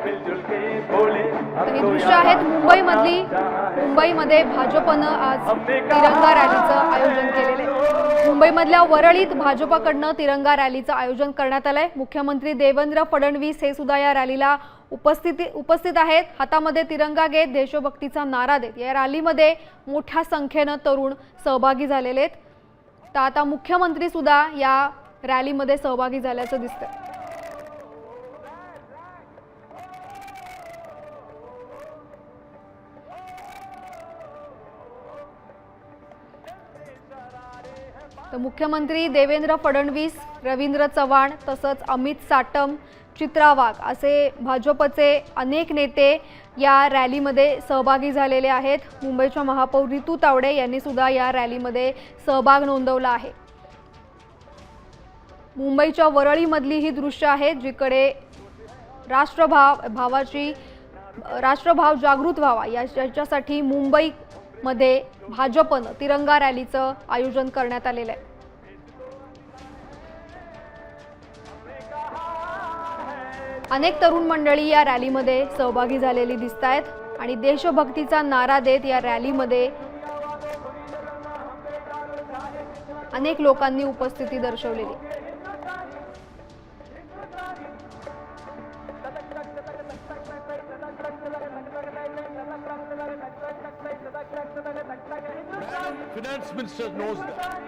तर ही दृश्य आहेत मुंबईमध्ये भाजपनं आज तिरंगा रॅलीचं आयोजन केलेलं आहे। मुंबईमधल्या वरळीत भाजपकडनं तिरंगा रॅलीचं आयोजन करण्यात आलंय। मुख्यमंत्री देवेंद्र फडणवीस हे सुद्धा या रॅलीला उपस्थित आहेत। हातामध्ये तिरंगा घेत देशभक्तीचा नारा देत या रॅलीमध्ये मोठ्या संख्येनं तरुण सहभागी झालेले आहेत। तर आता मुख्यमंत्री सुद्धा या रॅलीमध्ये सहभागी झाल्याचं दिसतंय। तर मुख्यमंत्री देवेंद्र फडणवीस, रवींद्र चव्हाण तसंच अमित साटम, चित्रा वाघ असे भाजपचे अनेक नेते या रॅलीमध्ये सहभागी झालेले आहेत। मुंबईच्या महापौर ऋतू तावडे यांनी सुद्धा या रॅलीमध्ये सहभाग नोंदवला आहे। मुंबईच्या वरळीमधली ही दृश्य आहेत जिकडे राष्ट्रभाव जागृत व्हावा याच्यासाठी मुंबईमध्ये भाजपनं तिरंगा रॅलीचं आयोजन करण्यात आलेलं आहे। अनेक तरुण मंडळी या रॅलीमध्ये सहभागी झालेली दिसत आहेत आणि देशभक्तीचा नारा देत या रॅलीमध्ये अनेक लोकांनी उपस्थिती दर्शवलेली। Finance Minister knows that.